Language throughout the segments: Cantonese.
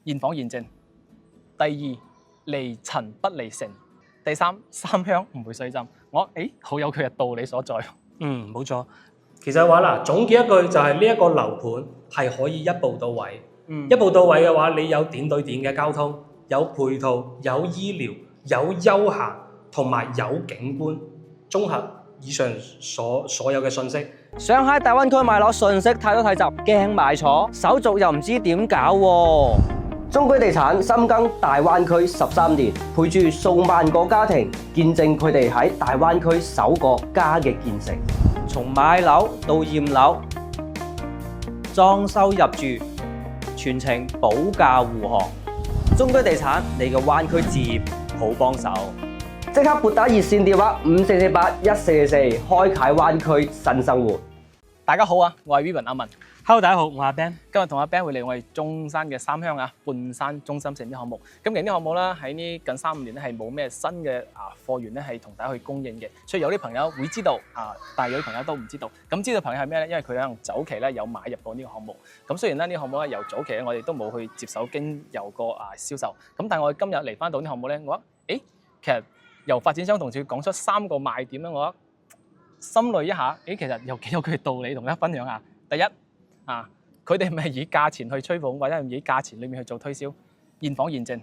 現房現正；第二，離塵不離城；第三，三鄉唔會衰浸。好有佢嘅道理所在。冇錯。其實話嗱，總結一句就係呢一個樓盤係可以一步到位。一步到位嘅話，你有點對點嘅交通，有配套，有醫療，有休閒，同埋有景觀，綜合以上所有嘅信息。想喺大灣區買樓，信息太多太雜，驚買錯，手續又唔知點搞喎。中居地產深耕大灣區13年，陪住數萬個家庭，見證佢哋喺大灣區首個家嘅建成。從買樓到驗樓，裝修入住，全程保駕護航。中居地產，你嘅灣區置業好幫手。即刻撥打熱線電話54481444，開啟灣區新生活。大家好啊，我係 Vivian 阿文。Hello， 大家好，我係阿 Ben。今日同阿 Ben 會嚟我哋中山嘅三鄉半山中心城呢項目。咁其實呢項目咧喺呢近3-5年咧係冇咩新嘅貨源咧係同大家去供應嘅，所以有啲朋友會知道但係有啲朋友都唔知道。咁知道朋友係咩咧？因為佢可能早期咧有買入過呢個項目。咁雖然咧呢個項目咧由早期咧我哋都冇去接手經由過銷售。咁但係我哋今日嚟翻到呢個項目咧，我覺得其實由發展商同事講出3個賣點咧，我覺得心裏一下，其實有幾有佢嘅道理同大家分享下。第一佢哋唔係以價錢去吹捧，或者係以價錢裏面去做推銷，現房現正；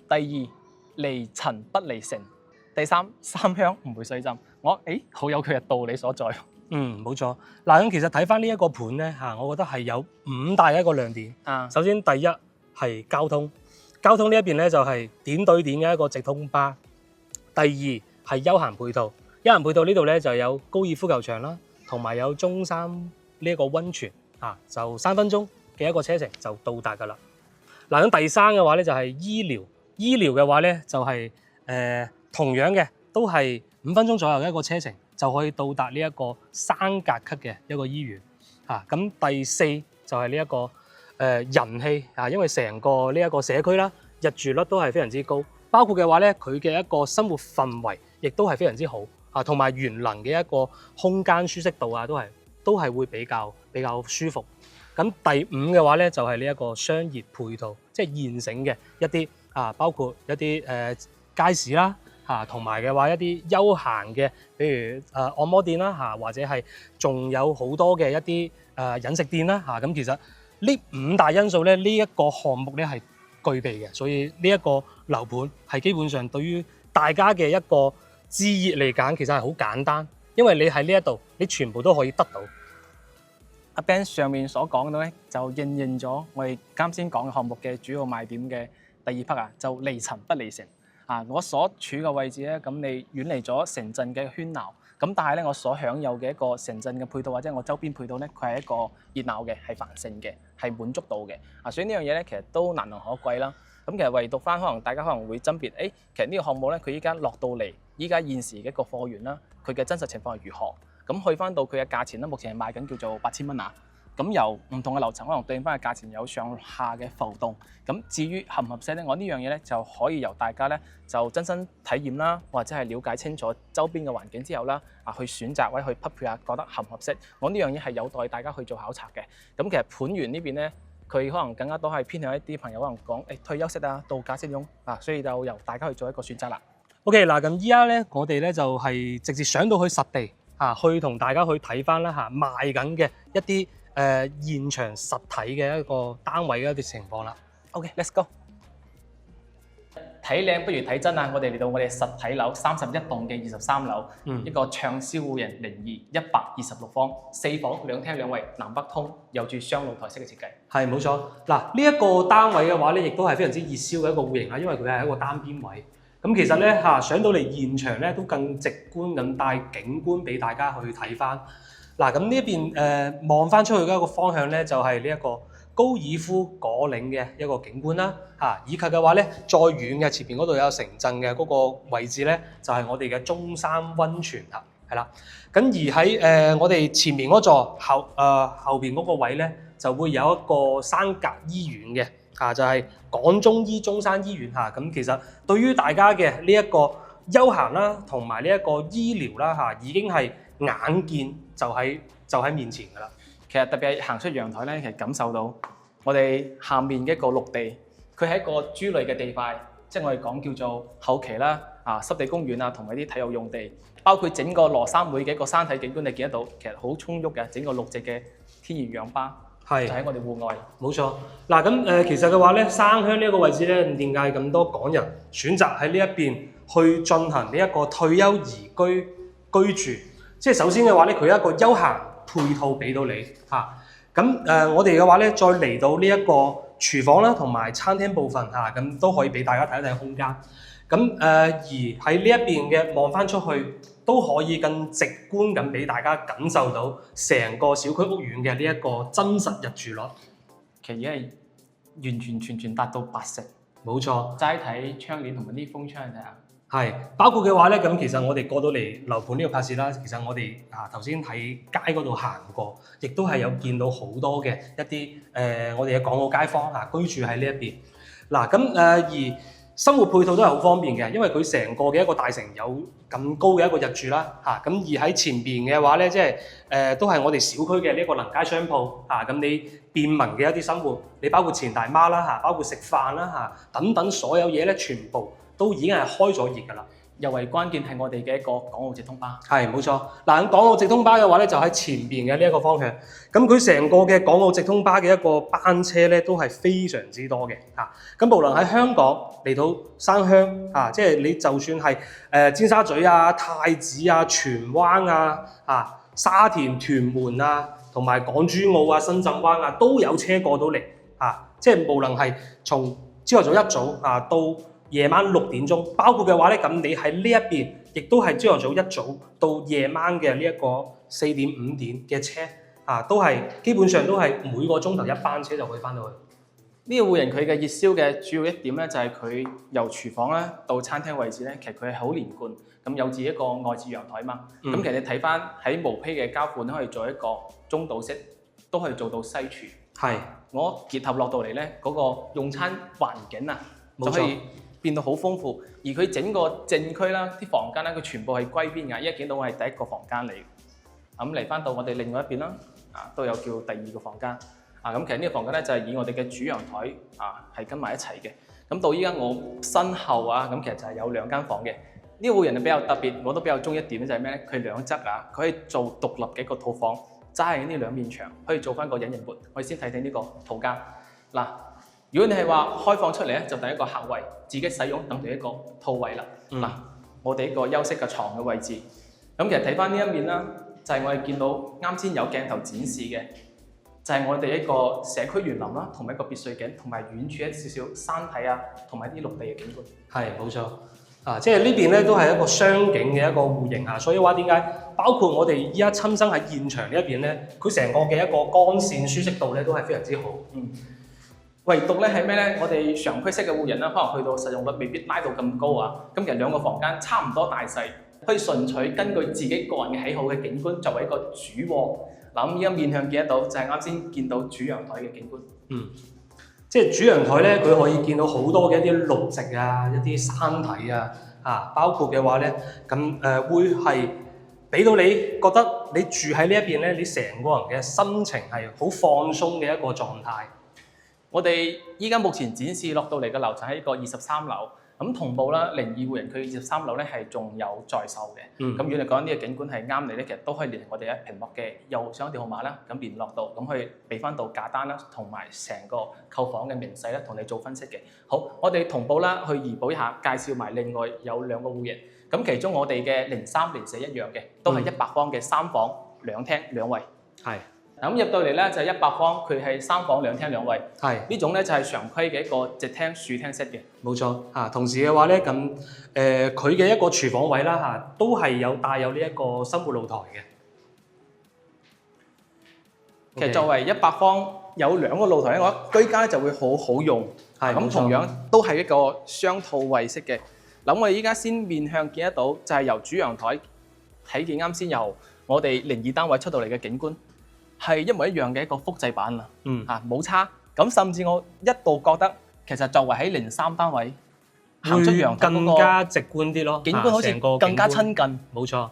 第二，離塵不離城；第三，三鄉唔會衰浸。好有佢嘅道理所在。冇錯。嗱，咁其實睇翻呢一個盤咧我覺得係有5大一個亮點。首先第一係交通，交通呢一邊咧就係點對點嘅一個直通巴。第二係休閒配套，休閒配套呢度咧就有高爾夫球場啦，同埋有中山呢一個溫泉。就3分鐘嘅一個車程就到達㗎啦。嗱，咁第三嘅話咧就係醫療，醫療嘅話咧就係同樣嘅都係5分鐘左右嘅一個車程就可以到達呢一個山甲級嘅一個醫院。咁第四就係呢一個人氣因為成個呢一個社區啦，入住率都係非常之高，包括嘅話咧佢嘅一個生活氛圍亦都係非常之好同埋園林嘅一個空間舒適度都係會比較舒服。咁第5嘅話咧就係呢一個商業配套，即係現成嘅一啲包括一啲街市啦同埋嘅話一啲休閒嘅，比如按摩店啦或者係仲有好多嘅一啲飲食店啦咁其實呢5大因素咧，呢一個項目咧係具備嘅，所以呢一個樓盤係基本上對於大家嘅一個置業嚟講，其實係好簡單。因為你喺呢一度，你全部都可以得到。阿 Ben 上面所講到咧，就應驗咗我哋啱先講嘅項目嘅主要賣點嘅第2 part 就離塵不離城。我所處嘅位置咧，咁你遠離咗城鎮嘅喧鬧，咁但係咧我所享有嘅一個城鎮嘅配套或者我周邊配套咧，佢係一個熱鬧嘅，係繁盛嘅，係滿足到嘅。所以呢樣嘢咧，其實都難能可貴啦。咁其實唯獨翻可能大家可能會爭別，其實呢個項目咧，佢依家落到嚟，依家現時嘅一個貨源啦，佢嘅真實情況係如何？咁去翻到佢嘅價錢咧，目前係賣緊叫做8000蚊咁由唔同嘅樓層可能對應翻嘅價錢有上下嘅浮動。咁至於合唔合適咧，我呢樣嘢咧就可以由大家咧就真身體驗啦，或者係了解清楚周邊嘅環境之後啦，去選擇或者去匹配下覺得合唔合適。我呢樣嘢係有待大家去做考察嘅。咁其實盤源呢邊咧，佢可能更加多係偏向一啲朋友可能講退休式度假式用所以就由大家去做一個選擇啦。OK 嗱，咁依家咧我哋咧就係直接上到去實地去同大家去睇翻啦賣緊嘅一啲現場實體嘅一個單位嘅一啲情況啦。OK，let's go。睇靚不如睇真我哋嚟到我哋實體樓31棟嘅23樓，一個暢銷戶型02-126方，4房2廳2衛，南北通，有住雙露台式嘅設計。係冇錯。嗱，呢一個單位嘅話咧，亦都係非常之熱銷嘅一個戶型啦，因為佢係一個單邊位。咁其實咧上到嚟現場咧都更直觀咁帶景觀俾大家去睇翻。嗱，咁呢一邊望翻出去嘅一個方向咧，就係呢一個高爾夫果嶺嘅一個景觀啦，以及嘅話咧，再遠嘅前邊嗰度有城鎮嘅嗰個位置咧，就係我哋嘅中山溫泉啦，係啦。咁而喺我哋前面嗰座後邊嗰個位咧，就會有一個山甲醫院嘅，就係港中醫中山醫院嚇。咁其實對於大家嘅呢一個休閒啦，同埋呢一個醫療啦已經係眼見就喺面前㗎啦。其實特別係行出陽台咧，其實感受到我哋下面嘅一個綠地，佢係一個豬類嘅地塊，即係我哋講叫做後期啦，濕地公園啊，同埋啲體育用地，包括整個羅山會嘅一個山體景觀，你見得到，其實好充裕嘅整個綠植嘅天然氧吧，係就喺我哋戶外。冇錯。嗱咁其實嘅話咧，生鄉呢一個位置咧，點解咁多港人選擇喺呢一邊去進行呢一個退休移居住？即係首先嘅話咧，佢有一個休閒配套俾到你嚇。咁我哋嘅話咧，再嚟到呢一個廚房啦，同埋餐廳部分嚇，咁都可以俾大家睇一睇空間。咁而喺呢一邊嘅望翻出去，都可以更直觀咁俾大家感受到成個小區屋苑嘅呢一個真實入住率。其實已經係完全達到80%。冇錯，齋睇窗簾同埋啲風窗睇下。係，包括嘅話咧，咁其實我哋過到嚟樓盤呢個拍攝啦，其實我哋頭先喺街嗰度行過，亦都係有見到好多嘅一啲我哋嘅港澳街坊居住喺呢一邊。嗱咁而生活配套都係好方便嘅，因為佢成個嘅一個大城有咁高嘅一個入住啦嚇。咁而喺前邊嘅話咧，即係都係我哋小區嘅呢一個臨街商鋪嚇。咁你便民嘅一啲生活，你包括錢大媽啦嚇，包括食飯啦嚇等等所有嘢咧，全部都已經係開咗熱㗎啦，尤為關鍵係我哋嘅一個港澳直通巴。係冇錯，嗱港澳直通巴嘅話咧，就喺前邊嘅呢一個方向。咁佢成個嘅港澳直通巴嘅一個班車咧，都係非常之多嘅嚇。咁無論喺香港嚟到生鄉嚇，即係你就算係尖沙咀啊、太子啊、荃灣啊、沙田、屯門啊，同埋港珠澳啊、深圳灣啊，都有車過到嚟嚇。即係無論係從朝頭早一早到夜晚6點鐘，包括嘅話咧，咁你喺呢一邊，亦都係朝頭早一早到夜晚嘅呢一個4點5點嘅車，都係基本上都係每個鐘頭一班車就可以翻到去。呢個戶型佢嘅熱銷嘅主要一點咧，就係佢由廚房咧到餐廳位置咧，其實佢係好連貫，咁有自一個外置陽台嘛。咁其實你睇翻喺毛坯嘅膠管都可以做一個中島式，都可以做到西廚。係，我結合落到嚟咧，嗰個用餐環境就可以變到好豐富，而佢整個正區啦，啲房間咧，佢全部係歸邊㗎。依家見到我係第一個房間嚟，咁嚟翻到我哋另外一邊啦，都有叫第二個房間，咁其實呢個房間咧就係以我哋嘅主陽台係跟埋一齊嘅。咁到依家我身後咁其實就係有2間房嘅。呢個戶型係比較特別，我都比較中意一點就係咩咧？佢兩側佢可以做獨立嘅一個套房，揸喺呢兩面牆，可以做翻個隱形門。我哋先睇睇呢個套間嗱。如果你係話開放出嚟咧，就第一個客位，自己使用等於一個套位啦。我哋一個休息嘅床嘅位置。咁其實睇翻呢一面啦，就係我哋見到啱先有鏡頭展示嘅，就係我哋一個社區園林啦，同埋一個別墅景，同埋遠處一少少山體同埋啲陸地嘅景觀。係冇錯。即係呢邊咧都係一個雙景嘅一個戶型所以話點解包括我哋依家親身喺現場呢一邊咧，佢成個嘅一個光線舒適度咧都係非常之好。唯獨咧係咩咧？我哋常區式嘅戶型啦，可能去到實用率未必拉到咁高咁其實兩個房間差唔多大細，可以純粹根據自己個人嘅喜好嘅景觀作為一個主臥。咁依家面向見得到，就係啱先見到主陽台嘅景觀。即係主陽台咧，佢可以見到好多嘅一啲綠植一啲山體包括嘅話咧，咁會係俾到你覺得你住喺呢一邊咧，你成個人嘅心情係好放鬆嘅一個狀態。我哋依家目前展示落到嚟嘅樓層係一個23樓，咁同步啦，02戶型佢23樓咧係仲有在售嘅。咁如果你講呢個景觀係啱你咧，其實都可以連我哋喺屏幕嘅右上電號碼啦，咁聯絡到，咁可以俾翻到價單啦，同埋成個購房嘅明細咧，同你做分析嘅。好，我哋同步啦，去移補一下，介紹埋另外有2個戶型。咁其中我哋嘅03、04一樣嘅，都係100方嘅3房2廳2衛。係。咁入到嚟咧就係100方，佢係3房2廳2衛。呢種咧就係常規嘅一個直廳豎廳式嘅。冇錯同時嘅話咧，咁佢嘅一個廚房位啦都係帶有呢一個生活露台嘅。其實作為100方有2個露台咧，我覺得居家就會好好用。咁同樣都係一個雙套位式嘅。咁我哋依家先面向見得到，就係由主陽台睇見啱先由我哋02單位出到嚟嘅景觀。係一模一樣嘅一個複製版冇差。咁甚至我一度覺得，其實作為喺03單位行出陽台更加直觀啲咯，景觀好似更加親近。冇錯，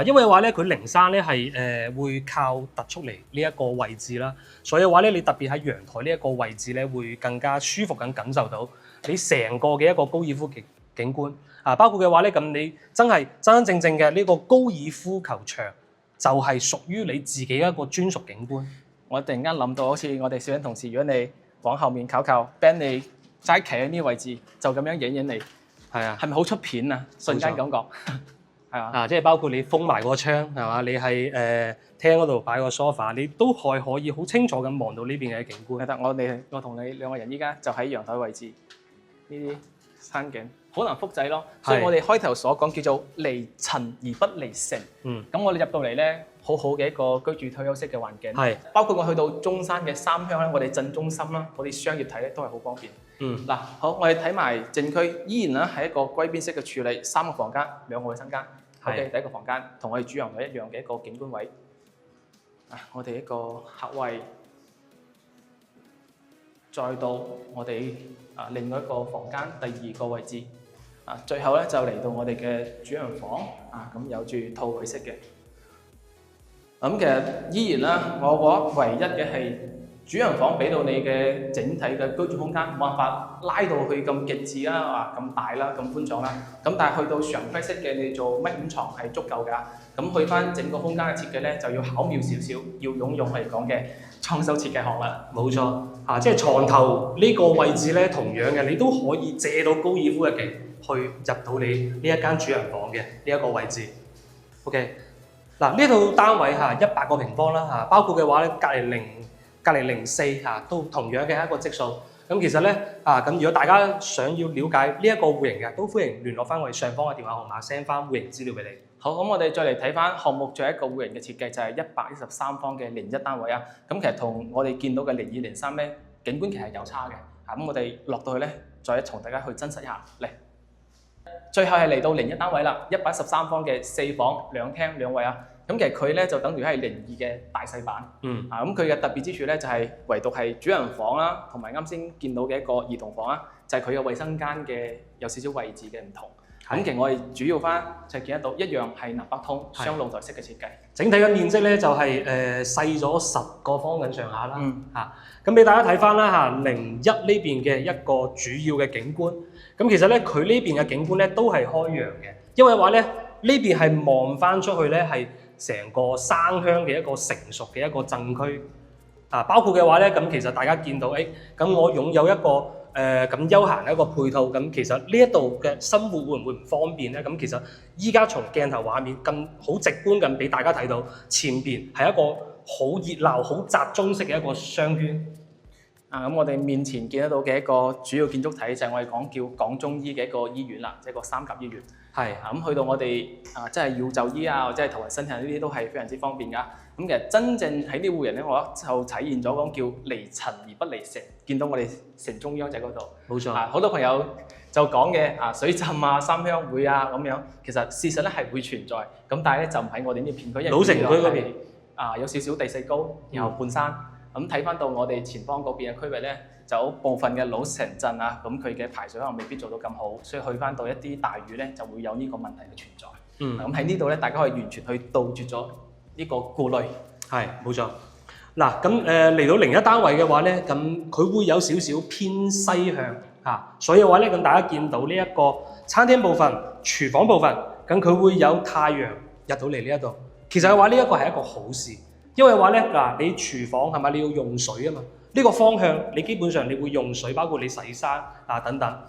因為話咧佢靈山咧係會靠突出嚟呢一個位置啦，所以話咧你特別喺陽台呢一個位置咧會更加舒服咁感受到你成個嘅一個高爾夫景觀包括嘅話咧咁你真係真真正正嘅呢個高爾夫球場就係屬於你自己一個專屬景觀。我突然間諗到，好似我哋攝影同事，如果你往後面靠，Ben 你齋企喺呢個位置，就咁樣影你，係啊，係咪好出片啊？瞬間感覺係啊，即係包括你封埋個窗係嘛，你喺廳嗰度擺個 sofa， 你都係可以好清楚咁望到呢邊嘅景觀。係得，我同你兩個人依家就喺陽台位置，呢啲山景好難複製咯。所以我哋開頭所講叫做離塵而不離城。咁我哋入到嚟咧，好好嘅一個居住退休式嘅環境。係，包括我去到中山嘅三鄉咧，我哋鎮中心啦，我哋商業體咧都係好方便。嗱，好，我哋睇埋正區，依然咧係一個歸邊式嘅處理，3個房間，2個衞生間。OK，第一個房間同我哋主陽台一樣嘅一個景觀位。我哋一個客位，再到我哋另外一個房間第2個位置。最後咧就嚟到我哋嘅主陽房，咁有住套位式嘅。咁其實依然啦，我覺得唯一嘅係主陽房俾到你嘅整體嘅居住空間冇辦法拉到去咁極致啦，咁大啦，咁寬敞啦。咁但係去到常規式嘅，你做1.5床係足夠㗎。咁去翻整個空間嘅設計咧，就要巧妙少少，要擁用我哋講嘅裝修設計學啦。冇錯，即係床頭呢個位置咧，同樣嘅你都可以借到高爾夫嘅景去入到你呢一間主陽房嘅呢一個位置。OK， 嗱呢套單位100個平方啦包括嘅話咧隔離04都同樣嘅一個積數。咁其實咧咁如果大家想要了解呢一個戶型嘅，都歡迎聯絡翻我哋上方嘅電話號碼 send 翻戶型資料俾你。好，咁我哋再嚟睇翻項目最後一個戶型嘅設計，就係113方嘅01單位啊。咁其實同我哋見到嘅02、03咧景觀其實有差嘅。咁我哋落到去咧，再同大家去真實一下嚟。最後係嚟到01單位啦，113方嘅4房2廳2衛啊。咁其實佢咧就等於係02嘅大細版。咁佢嘅特別之處咧就係唯獨係主人房啦，同埋啱先見到嘅一個兒童房啦，就係佢嘅衞生間嘅有少少位置嘅唔同。咁其實我哋主要翻就見得到一樣係南北通雙露台式嘅設計。整體嘅面積咧就係細咗10個方緊上下啦。咁俾大家睇翻啦01呢邊嘅一個主要嘅景觀。咁其實咧佢呢邊嘅景觀咧都係開揚嘅，因為話咧呢邊係望翻出去咧係成個山鄉嘅一個成熟嘅一個鎮區。包括嘅話咧咁其實大家見到咁我擁有一個咁休閒嘅一個配套，咁其實呢一度嘅生活會唔會唔方便咧？咁其實依家從鏡頭畫面咁好直觀咁俾大家睇到，前邊係一個好熱鬧、好集中式嘅一個商圈。咁我哋面前見得到嘅一個主要建築體就係我哋講叫港中醫嘅一個醫院啦，即係個3甲醫院。咁去到我哋即係要就醫或者係頭暈身㷫呢啲都係非常之方便㗎。咁其實真正喺呢戶人咧，我覺得就體現咗講叫離塵而不離城，見到我哋城中央就喺嗰度。冇錯。好多朋友就講嘅水浸三鄉會咁樣，其實事實咧係會存在，咁但係咧就唔喺我哋呢片區，因為老城區嗰邊有少少地勢高，然後半山。咁睇翻到我哋前方嗰邊嘅區域咧，就有部分嘅老城鎮咁佢嘅排水可能未必做到咁好，所以去翻到一啲大雨咧就會有呢個問題嘅存在。咁喺呢度咧，大家可以完全去杜絕咗呢個顧慮。係，冇錯。嗱，咁嚟到01單位嘅話咧，咁佢會有少少偏西向所以嘅話咧，咁大家見到呢一個餐廳部分、廚房部分，咁佢會有太陽入到嚟呢一度。其實嘅話呢一個係一個好事。因為話咧你廚房係咪你要用水啊嘛？呢個方向你基本上你會用水，包括你洗衫等等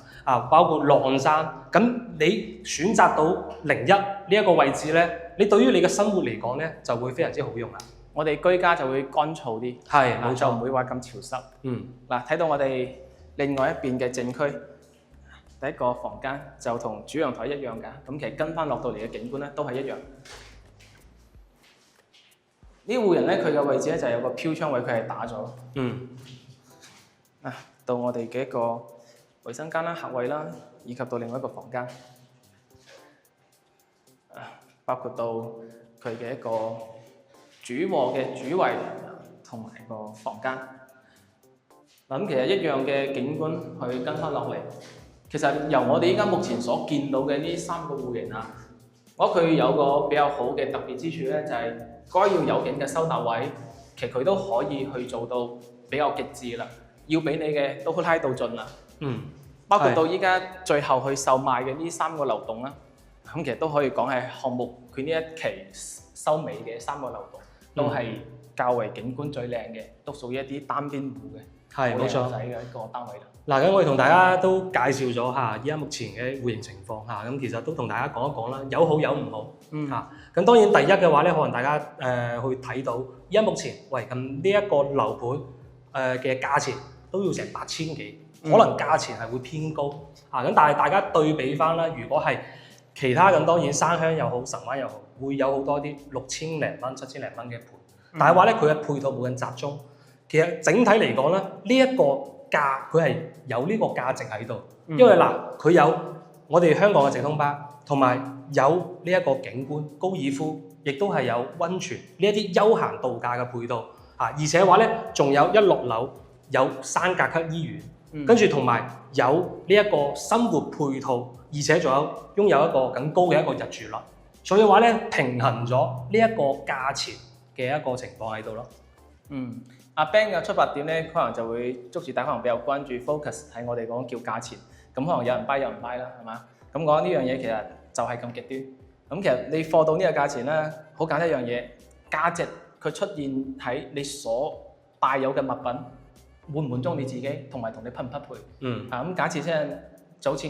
包括晾衫。咁你選擇到01呢一個位置咧，你對於你嘅生活嚟講咧就會非常之好用啦。我哋居家就會乾燥啲，係冇錯，唔會話咁潮濕。睇到我哋另外一邊嘅正區，第一個房間就同主陽台一樣㗎。咁其實跟翻落到嚟嘅景觀咧都係一樣。呢戶人咧，佢嘅位置咧就係有個飄窗位，佢係打咗。到我哋嘅一個衞生間啦、客位啦，以及到另外一個房間，包括到佢嘅一個主卧嘅主衛同埋個房間。咁其實一樣嘅景觀去跟翻落嚟，其實由我哋依家目前所見到嘅呢3個戶型我覺得佢有個比較好嘅特別之處咧，就係該要有景嘅收納位，其實佢都可以去做到比較極致啦。要俾你嘅都拉到盡啦。包括到依家最後去售賣嘅呢3個流動啦，咁其實都可以講係項目佢呢一期收尾嘅3個流動，都係較為景觀最靚嘅，都屬於一啲單邊戶嘅，係冇錯仔嘅一個單位啦。嗱，咁我哋同大家都介紹咗嚇依家目前嘅戶型情況嚇，咁其實都同大家講一講啦，有好有唔好嚇。咁當然第一嘅話咧，可能大家去睇到依家目前，喂咁呢一個樓盤嘅價錢都要成8000幾。可能價錢係會偏高咁但係大家對比翻啦，如果係其他咁，當然山鄉又好，神灣又好，會有好多啲6000零蚊、7000零蚊嘅盤，但係話咧佢嘅配套冇咁集中。其實整體嚟講咧，呢一個價佢係有呢個價值喺度，因為嗱佢有我哋香港嘅直通巴，同埋有呢一個景觀、高爾夫，亦都係有溫泉呢一啲休閒度假嘅配套而且話咧仲有一落樓有山格級醫院。跟住同埋有呢一個生活配套，而且仲有擁有一個更高嘅一個入住率，所以話咧平衡咗呢一個價錢嘅一個情況喺度咯。阿 Ben 嘅出發點咧，可能就會捉住大家可能比較關注 focus 喺我哋講叫價錢，咁可能有人 buy 有人 buy 啦，係嘛？咁講呢樣嘢其實就係咁極端。咁其實你貨到呢個價錢咧，好簡單一樣嘢，價值佢出現喺你所帶有嘅物品。滿唔滿足你自己，同埋同你匹唔匹配？咁假設先，就好似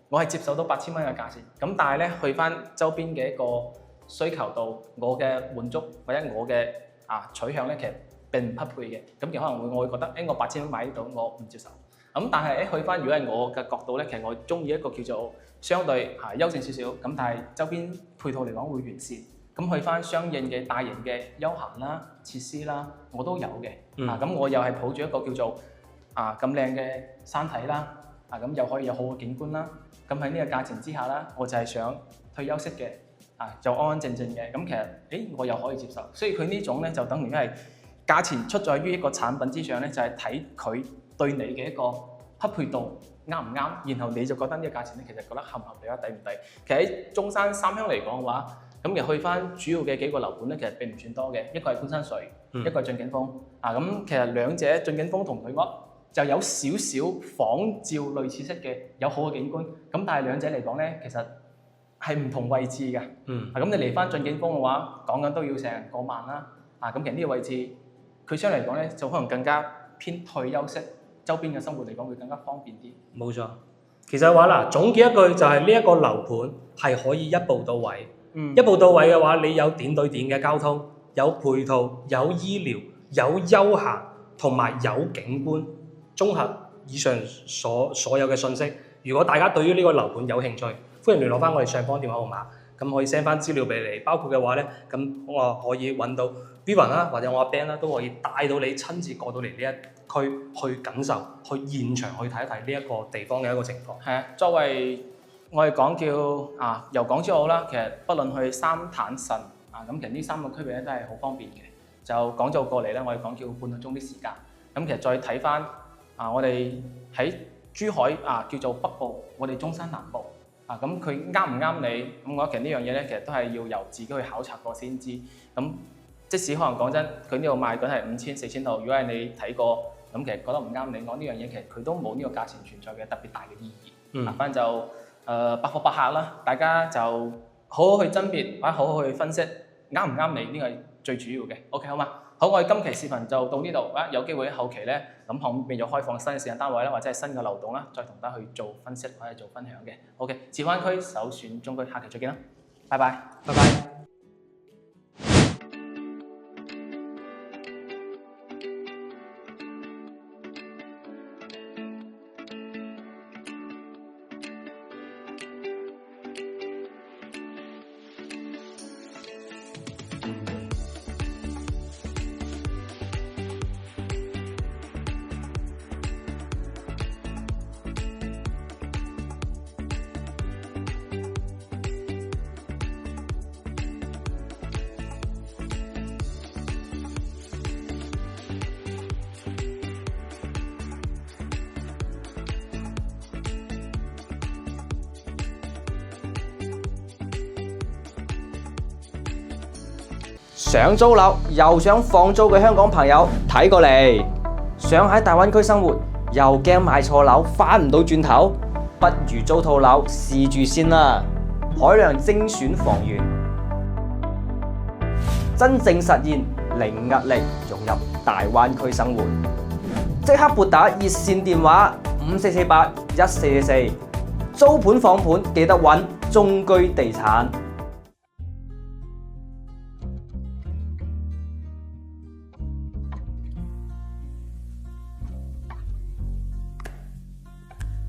我係接受到8000蚊嘅價錢，咁但係咧去翻周邊嘅一個需求度，我嘅滿足或者我嘅取向咧，其實並唔匹配嘅。咁其實可能我會覺得，我8000蚊買呢度，我唔接受。咁但係去翻如果係我嘅角度咧，其實我中意一個叫做相對優勝少少，咁但係周邊配套嚟講會完善。咁去翻相應嘅大型嘅休閒啦、設施啦，我都有嘅。咁我又係抱住一個叫做咁靚嘅山體啦，咁又可以有好嘅景觀啦。咁喺呢個價錢之下啦，我就係想退休式嘅，就安安靜靜嘅。咁其實我又可以接受。所以佢呢種咧就等於係價錢出在於一個產品之上咧，就係睇佢對你嘅一個匹配度啱唔啱，然後你就覺得呢個價錢咧其實覺得合唔合理啊，抵唔抵？其實喺中山三鄉嚟講嘅話，咁其實去翻主要嘅幾個樓盤咧，其實並唔算多嘅，一個係觀山水，一個係駿景峰。咁其實兩者駿景峰同佢屋就有少少仿照類似式嘅有好嘅景觀，咁但係兩者嚟講咧，其實係唔同位置嘅。咁你嚟翻駿景峰嘅話，講緊都要成過萬啦。咁其實呢個位置佢相對嚟講咧，就可能更加偏退休式，周邊嘅生活嚟講會更加方便啲。冇錯，其實話嗱，總結一句就係呢一個樓盤係可以一步到位。一步到位嘅話，你有點對點嘅交通，有配套，有醫療，有休閒，同埋有景觀，綜合以上所有嘅信息。如果大家對於呢個樓盤有興趣，歡迎聯絡翻我哋上方電話號碼，咁可以 send 翻資料俾你。包括嘅話咧，咁我可以揾到 Vivian 啦，或者我阿 Ben 啦，都可以帶到你親自過到嚟呢一區去感受，去現場去睇一睇呢一個地方嘅一個情況。係作為我哋講叫由港珠澳啦，其實不論去三坦神咁其實呢3個區域咧都係好方便嘅。就港珠澳過嚟咧，我哋講叫半個鐘啲時間。咁其實再睇翻我哋喺珠海叫做北部，我哋中山南部咁佢啱唔啱你？咁我覺得其實呢樣嘢咧，其實都係要由自己去考察過先知。咁即使可能講真，佢呢度賣緊係5000、4000度，如果係你睇過，咁其實覺得唔啱你，講呢樣嘢其實佢都冇呢個價錢存在嘅特別大嘅意義。反正就百貨百客啦，大家就好好去甄別或者好好去分析啱唔啱你，呢個係最主要嘅。OK 好嘛？好，我哋今期視頻就到呢度。有機會喺後期咧，咁後面就開放新嘅市場單位啦，或者係新嘅流動啦，再同大家去做分析或者做分享嘅。OK，荃灣區首選中區，下期再見啦，拜拜，拜拜。想租樓又想放租嘅香港朋友睇過嚟，想喺大灣區生活又驚買錯樓翻唔到轉頭，不如租套樓試住先啦。海量精選房源，真正實現零壓力融入大灣區生活。即刻撥打熱線電話54481444，租盤放盤記得揾中居地產。